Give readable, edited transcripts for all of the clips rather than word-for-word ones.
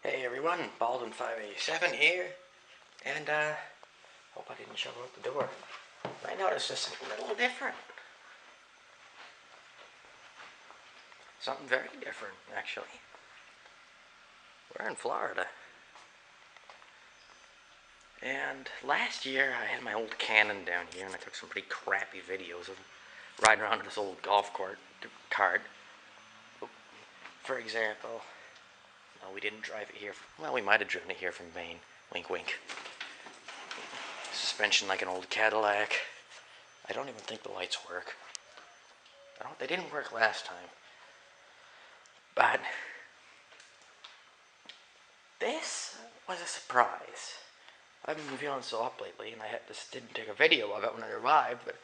Hey everyone, Baldwin 587 here, and hope I didn't shove out the door. I noticed this a little different. Something very different, actually. We're in Florida. And last year I had my old Canon down here and I took some pretty crappy videos of riding around in this old golf cart. For example, no, we didn't drive it here. Well, we might have driven it here from Maine. Wink, wink. Suspension like an old Cadillac. I don't even think the lights work. They didn't work last time. But this was a surprise. I've been feeling so up lately, and I just didn't take a video of it when I arrived, but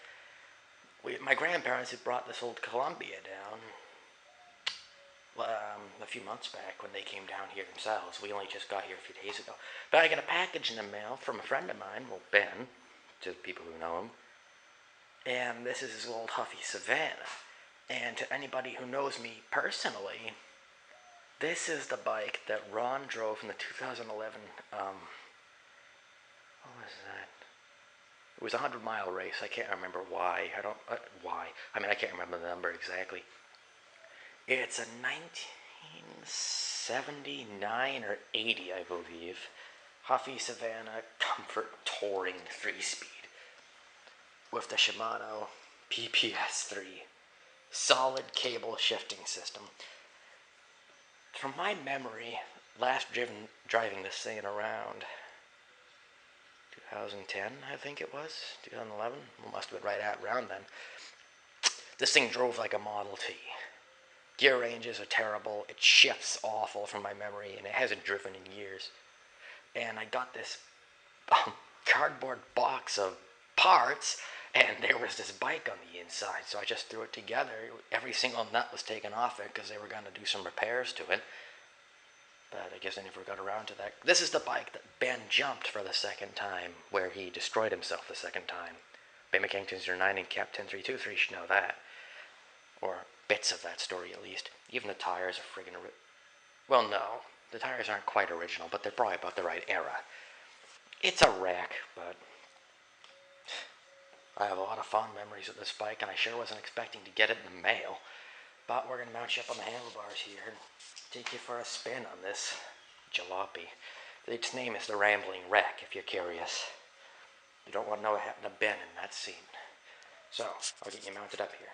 my grandparents had brought this old Columbia down a few months back when they came down here themselves. We only just got here a few days ago. But I got a package in the mail from a friend of mine, well, Ben, to people who know him. And this is his old Huffy Savannah. And to anybody who knows me personally, this is the bike that Ron drove in the 2011, what was that? It was a 100-mile race. I can't remember why. I can't remember the number exactly. It's a 1979 or 80, I believe, Huffy Savannah Comfort Touring 3-speed with the Shimano PPS3 solid cable shifting system. From my memory, last driving this thing around 2010, I think it was, 2011, it must have been around then. This thing drove like a Model T. Gear ranges are terrible, it shifts awful from my memory, and it hasn't driven in years. And I got this cardboard box of parts, and there was this bike on the inside, so I just threw it together. Every single nut was taken off it because they were going to do some repairs to it. But I guess I never got around to that. This is the bike that Ben jumped for the second time, where he destroyed himself the second time. Ben McKing 1009 and Cap 10323 should know that. Or bits of that story, at least. Even the tires are friggin' well, no. The tires aren't quite original, but they're probably about the right era. It's a wreck, but I have a lot of fond memories of this bike, and I sure wasn't expecting to get it in the mail. But we're going to mount you up on the handlebars here and take you for a spin on this jalopy. Its name is the Rambling Wreck, if you're curious. You don't want to know what happened to Ben in that scene. So, I'll get you mounted up here.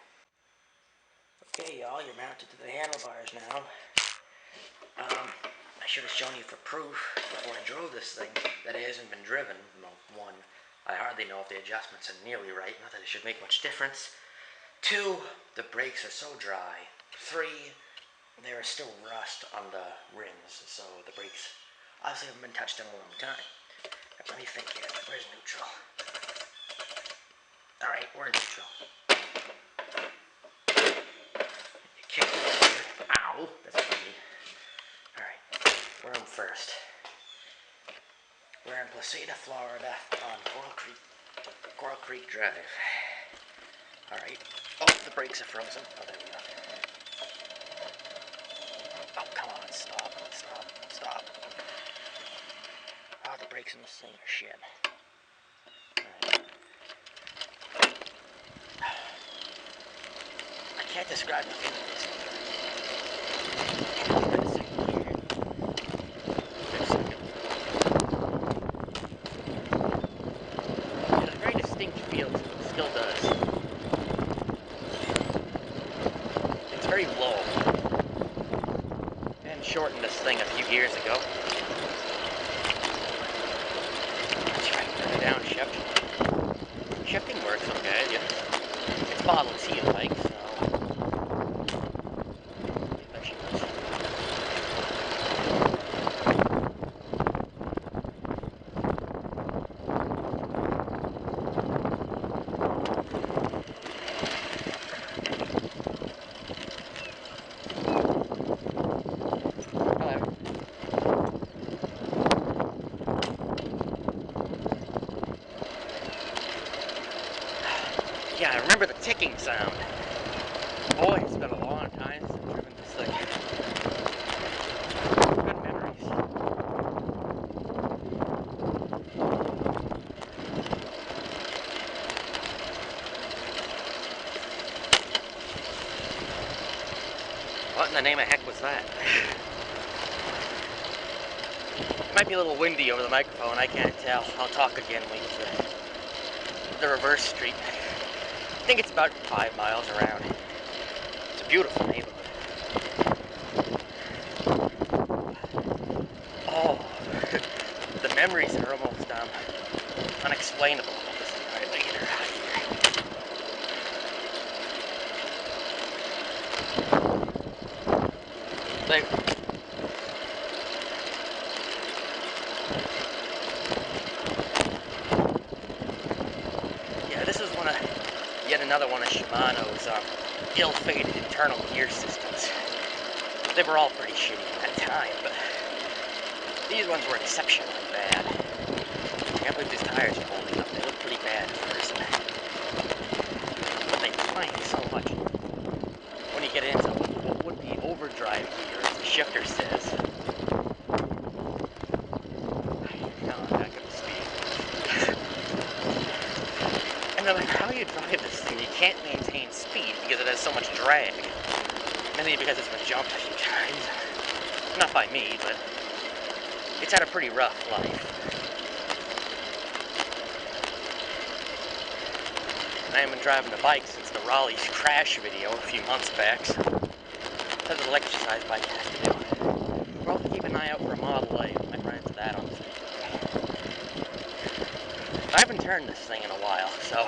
Okay, y'all, you're mounted to the handlebars now. I should have shown you for proof before I drove this thing that it hasn't been driven. Well, one, I hardly know if the adjustments are nearly right, not that it should make much difference. Two, the brakes are so dry. Three, there is still rust on the rims, so the brakes obviously haven't been touched in a long time. Let me think here. Where's neutral? Alright, we're in neutral. Ow, that's funny. Alright, we're on first. We're in Placida, Florida on Coral Creek Drive. Alright. Oh, the brakes are frozen. Oh, there we go. Oh, come on, stop. Oh, the brakes in this thing are shit. Alright. I can't describe the feeling of this thing. Still does. It's very low. And shortened this thing a few years ago. That's right, turn it down, shift. Shifting works okay, yeah. It's Model T like, so I bet she does. Yeah, I remember the ticking sound. Boy, it's been a long time since I've driven this thing. Good memories. in the name of heck was that? It might be a little windy over the microphone, I can't tell. I'll talk again when we get to the reverse street. I think it's about 5 miles around. It's a beautiful neighborhood. Oh, the memories are almost unexplainable about this environment here. Yeah, this is yet another one of Shimano's ill-fated internal gear systems. They were all pretty shitty at that time, but these ones were exceptionally bad. I can't believe these tires are holding up. They look pretty bad at first. But they clank so much when you get into what would be overdrive gear, as the shifter says. No, I'm not going to speed. And no matter how you drive this thing, you can't maintain speed because it has so much drag. Mainly because it's been jumped a few times. Not by me, but it's had a pretty rough life. I haven't been driving a bike since the Raleigh's crash video a few months back, so that's an exercise bike has to do. We'll also keep an eye out for a Model A. I might run into that on the freeway. I haven't turned this thing in a while, so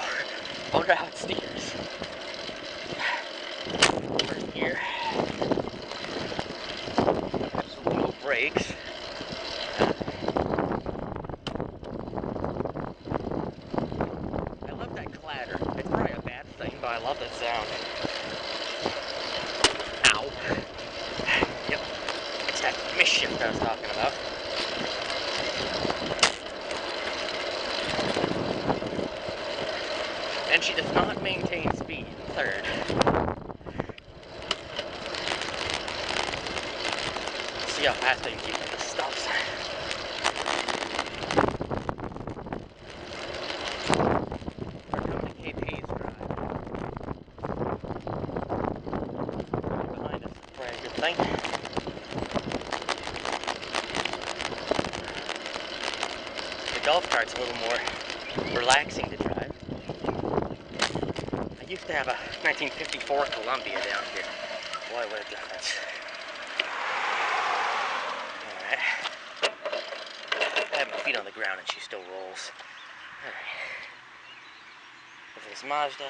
I wonder how it steers. First gear. Absolutely no brakes. I love that clatter. It's probably a bad thing, but I love that sound. Ow. Yep. It's that misshift I was talking about. And she does not maintain speed in third. See how fast I can keep at the stop sign. We're coming to Cape Hayes Drive. Behind us is probably a good thing. The golf cart's a little more relaxing to drive. I used to have a 1954 Columbia down here. Boy, what a difference. Alright. I have my feet on the ground and she still rolls. Alright. This is Mazda.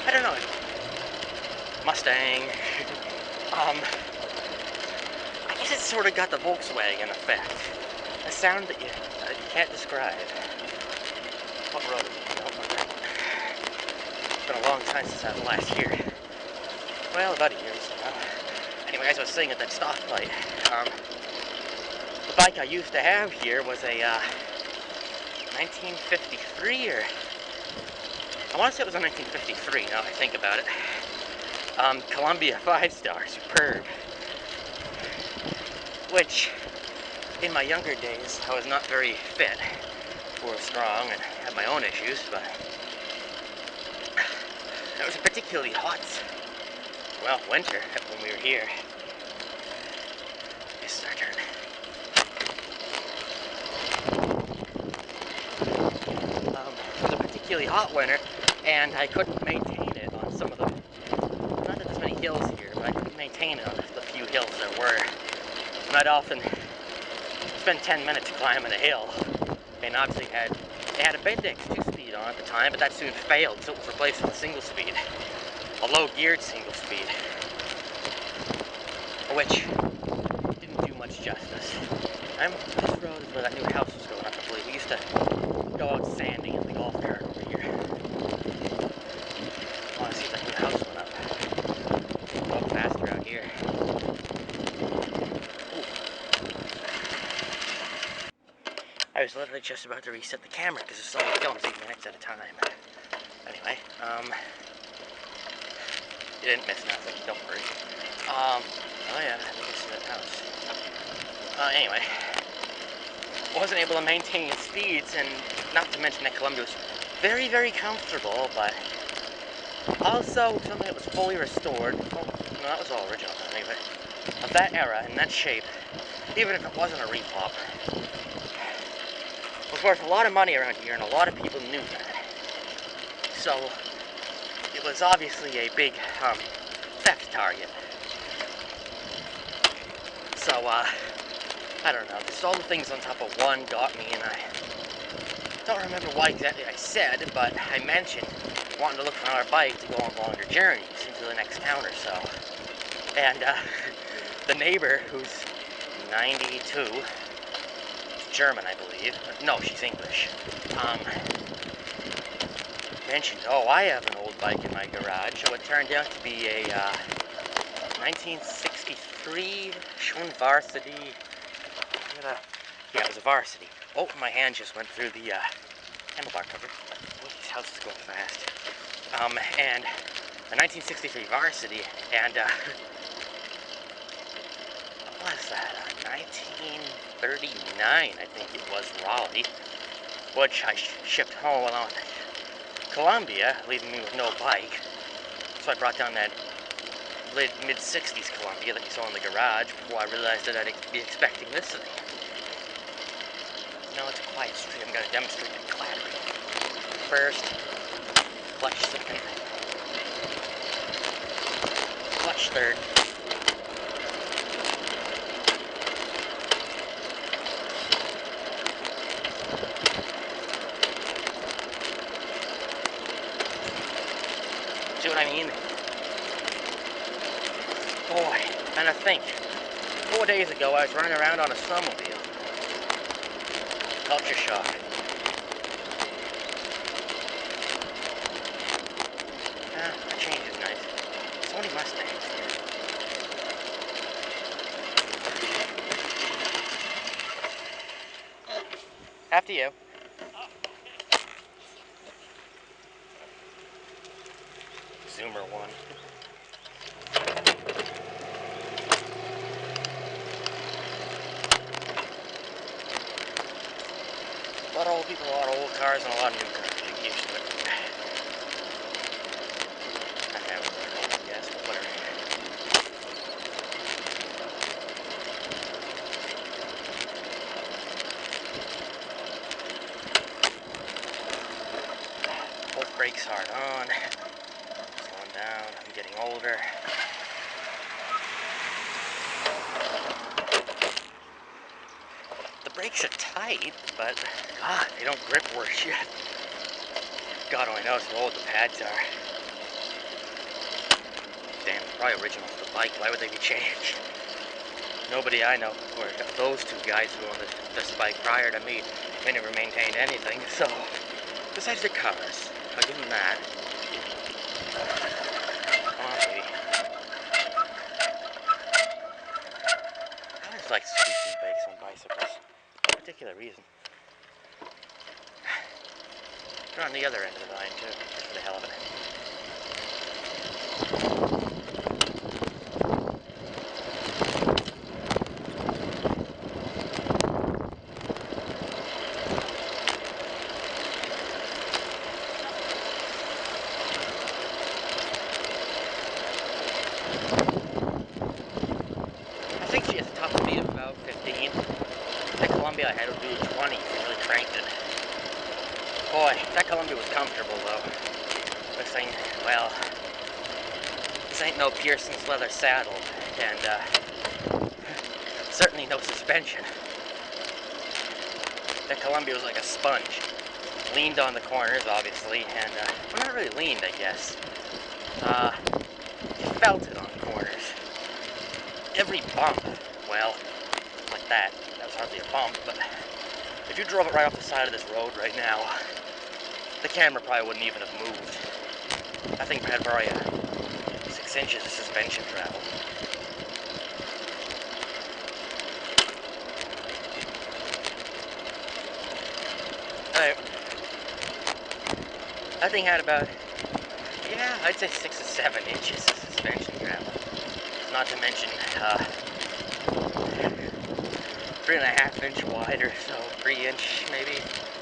I don't know. Mustang. I guess it's sort of got the Volkswagen effect. A sound that you can't describe. What road? No, not that one. It's been a long time since I was last here. Well, about a year or so now. Anyway, as I was saying at that stoplight, the bike I used to have here was a 1953 or... I want to say it was a 1953, now I think about it. Columbia 5-star, superb. Which, in my younger days, I was not very fit or strong and had my own issues, but it was a particularly hot, well, winter when we were here. This is our turn. particularly hot winter, and I couldn't maintain it on some of the, not that there's many hills here, but I couldn't maintain it on the few hills there were. And I'd often spend 10 minutes climbing a hill, and obviously it had a Bendix 2-speed on at the time, but that soon failed, so it was replaced with a single speed, a low geared single speed, which didn't do much justice. This road is where that new house was going up, I believe. We used to go out sanding in the golf cart over here. I want to see if that new house went up. Go up faster out here. Ooh. I was literally just about to reset the camera because it's only films 8 minutes at a time. Anyway, you didn't miss nothing, don't worry. Oh yeah, I think I see that house. Anyway, wasn't able to maintain speeds, and not to mention that Columbia was very, very comfortable, but also something that was fully restored. Oh, no, that was all original anyway. Of that era, in that shape, even if it wasn't a repop, was worth a lot of money around here, and a lot of people knew that. So, it was obviously a big theft target. So, I don't know, just all the things on top of one got me, and I don't remember what exactly I said, but I mentioned wanting to look for another bike to go on longer journeys into the next town or so. And the neighbor, who's 92, German, I believe. No, she's English. Mentioned, oh, I have an old bike in my garage. So it turned out to be a 1963 Schon Varsity. Yeah, it was a Varsity. Oh, my hand just went through the handlebar cover. Oh, this house is going fast. And a 1963 Varsity, and what was that? 1939, I think it was, Raleigh, which I shipped home along with Columbia, leaving me with no bike. So I brought down that mid-60s Columbia that you saw in the garage before I realized that I'd be expecting this thing. Now it's a quiet street. I'm going to demonstrate that clattering. First, clutch second, clutch third. See what I mean? Boy, and I think 4 days ago I was running around on a snowmobile. Culture shock. Ah, that change is nice. So many Mustangs here. After you. Zoomer one. A lot of old people, a lot of old cars, and a lot of new cars. Get used to it. I have one, I guess, but whatever. Both brakes hard on. Slowing down. I'm getting older. The brakes are tight, but God, they don't grip worse yet. God only knows how old the pads are. Damn, probably original for the bike. Why would they be changed? Nobody I know, or those two guys who owned this bike prior to me, they never maintained anything, so... Besides the cars, I'll give them that. Come on, baby. I always like squeaking brakes on bicycles. No particular reason. They're on the other end of the line, too, just for the hell of it. I think she has a top speed of about 15. The Columbia I had to do 20 if you really cranked it. Boy, that Columbia was comfortable though. This thing, well, this ain't no Pearson's leather saddle, and certainly no suspension. That Columbia was like a sponge. Leaned on the corners, obviously, and, well, not really leaned, I guess. You felt it on corners. Every bump, well, like that was hardly a bump, but if you drove it right off the side of this road right now, the camera probably wouldn't even have moved. I think it had probably 6 inches of suspension travel. That thing had about, yeah, I'd say 6 or 7 inches of suspension travel. Not to mention 3.5 inch wide or so, 3 inch maybe.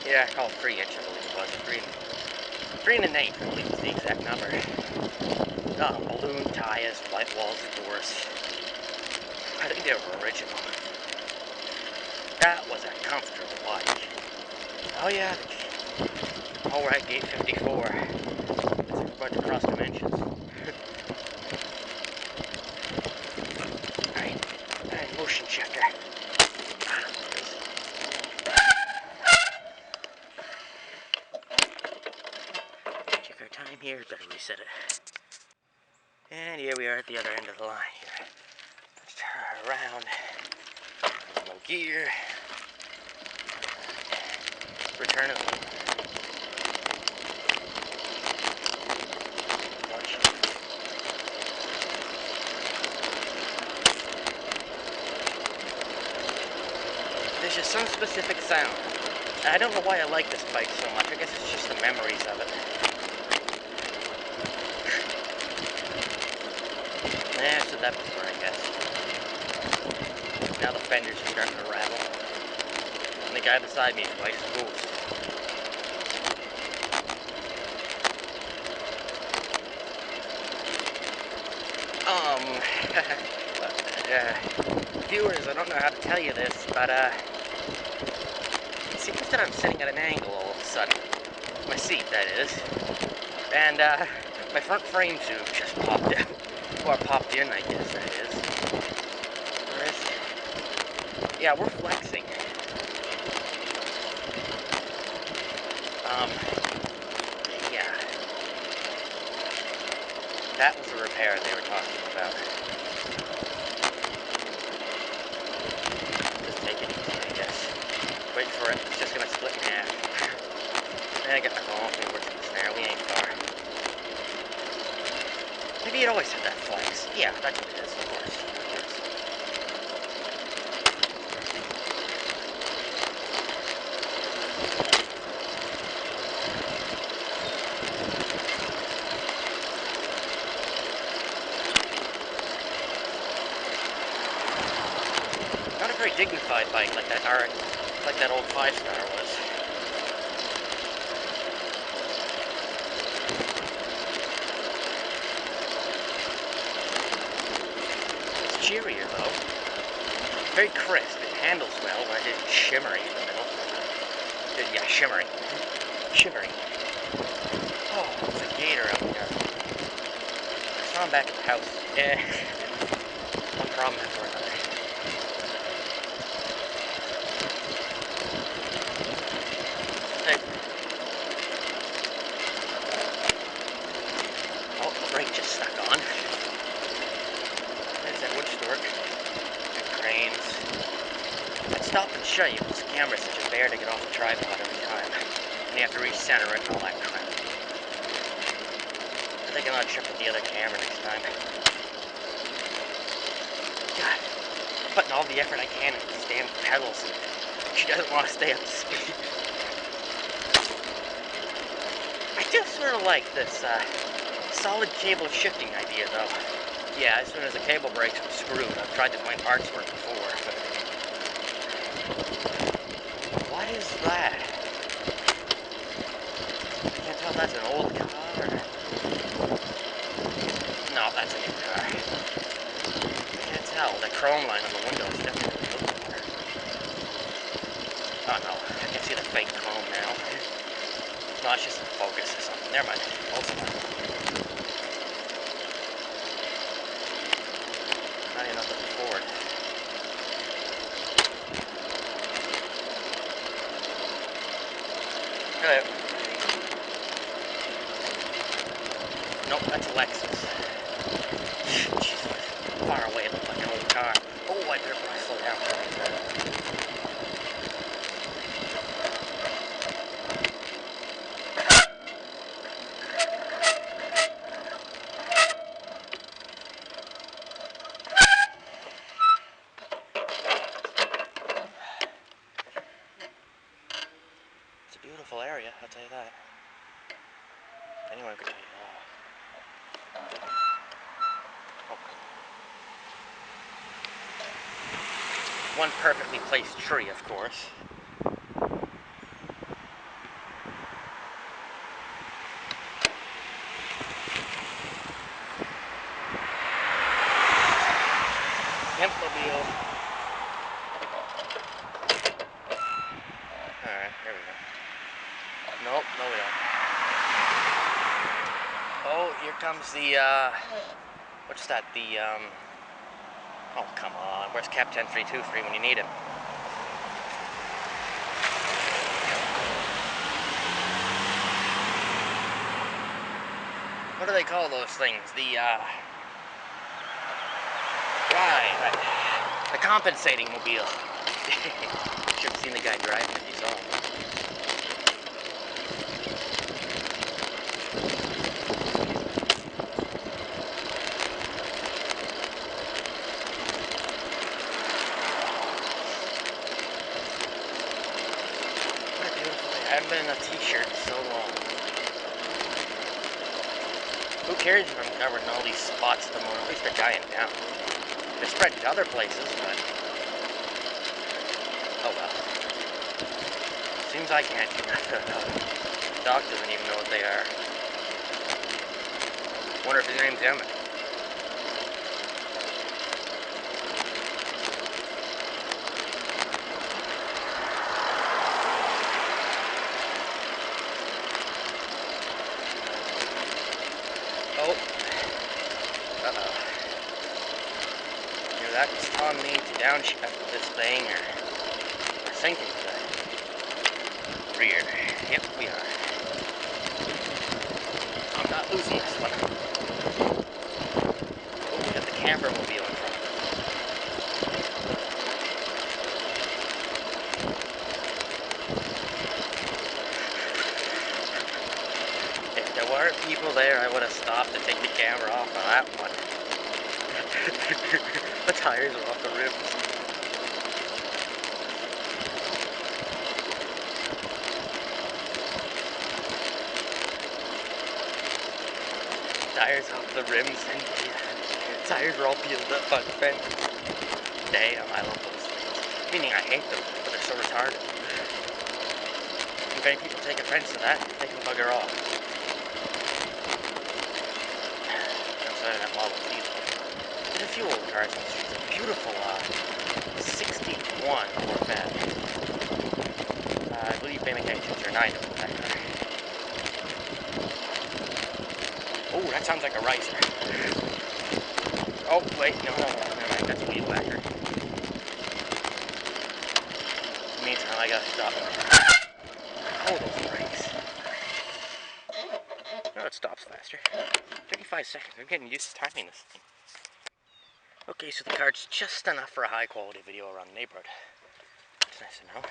Yeah, call it 3 inch, I believe it was. 3 and an eighth, I believe was the exact number. Balloon tires, white walls, of course. I think they were original. That was a comfortable bike. Oh yeah, we're at gate 54. We're going to cross dimensions. Alright, motion checker. Check our time here, better reset it. And here we are at the other end of the line here. Let's turn around. No gear. Return it. There's just some specific sound. I don't know why I like this bike so much. I guess it's just the memories of it. Yeah, I said that before, I guess. Now the fenders are starting to rattle. And the guy beside me is white as a ghost. Viewers, I don't know how to tell you this, but, it seems that I'm sitting at an angle all of a sudden. My seat, that is. And, my front frame tube just popped in. Or popped in, I guess that is. Yeah, we're flexing. Yeah. That was the repair they were talking about. Just take it easy, I guess. Wait for it. It's just gonna split in half. I got my phone. Okay, where's the snare? We ain't far. Maybe it always had that flex. Yeah, that's what it is, of course. Not a very dignified bike like that old 5-star was. It's cheerier though. Very crisp. It handles well when it isn't shimmery in the middle. Yeah, shimmery. Shivery. Oh, there's a gator out there. I saw him back at the house. Yeah. One problem after another. Oh, the brake just stuck on. There's that wood stork. Two cranes. I'd stop and show you, because the camera's such a bear to get off the tripod every time. And you have to recenter it and all that crap. I think I'm gonna trip with the other camera next time. God, I'm putting all the effort I can into these damn pedals, and she doesn't want to stay up to speed. I do sort of like this solid cable shifting idea, though. Yeah, as soon as the cable breaks, we're screwed. I've tried to find parts for it before, but... What is that? I can't tell if that's an old car or... No, that's a new car. I can't tell. The chrome line on the window is definitely a old car. Oh no, I can see the fake chrome now. No, it's just in focus or something. Never mind. Close enough. Not enough to forward. Hello. Nope, that's a Lexus. Jesus. Far away, it looks like an old car. Oh, I better slow down. It's a beautiful area, I'll tell you that. Anyone could tell you that. Oh. One perfectly placed tree, of course. Hempmobile. Alright, here we go. Nope, no we don't. Oh, here comes the, what's that, oh, come on, where's Cap 10323 when you need him? What do they call those things? Right. The compensating mobile. Should have seen the guy driving if you saw him. What a beautiful day. I haven't been in a t-shirt in so long. Who cares if I'm covering all these spots at the moment? At least they're dying down. They're spreading to other places, but oh well. Seems I can't. Doc doesn't even know what they are. Wonder if his name's Emmett. Oh. Uh-oh. Either that's telling me to downshift this thing, or we're sinking to the rear. Yep, we are. I'm not losing this one. Oh, we got the camper mobile in front of us. If there weren't people there, I would have stopped to take the camera off of that one. The tires are off the rims. Tires off the rims and the tires are all peeled up by the fence. Damn, I love those things. Meaning I hate them, but they're so retarded. If any people take offense to that, they can bugger off. Outside of that Model T. There's a few old cars in the streets. A beautiful 61 Corvette. I believe they make engines or 9 of them back there. Oh, that sounds like a riser. Oh, wait, no, never mind, that's a wheel backer. In the meantime, I gotta stop. Oh, those brakes. No, it stops faster. 35 seconds, I'm getting used to timing this thing. Okay, so the car's just enough for a high quality video around the neighborhood. That's nice to know.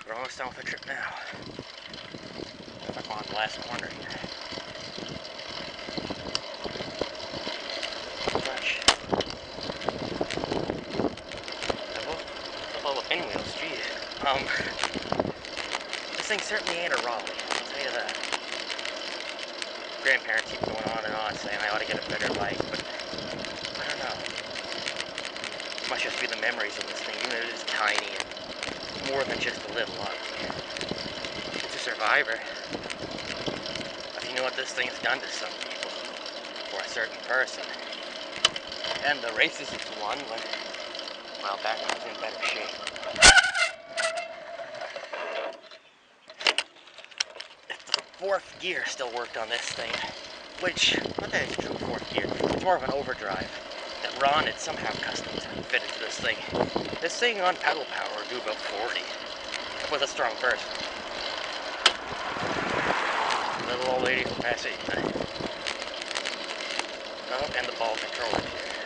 We're almost done with the trip now. I'm on the last corner here. Gosh. All the pinwheels, geez. This thing certainly ain't a Raleigh, I'll tell you that. Grandparents keep going on and on saying I ought to get a better bike, but I don't know. It must just be the memories of this thing, even though it is tiny and more than just a little ugly. It's a survivor. If you know what this thing's done to some people, or a certain person, and the races it's won when, well, back when it was in better shape. fourth gear still worked on this thing, which, not that it's true fourth gear, it's more of an overdrive that Ron had somehow custom fitted to this thing. This thing on pedal power would do about 40 with a strong burst. Little old lady from Passy. Oh, and the ball controller here.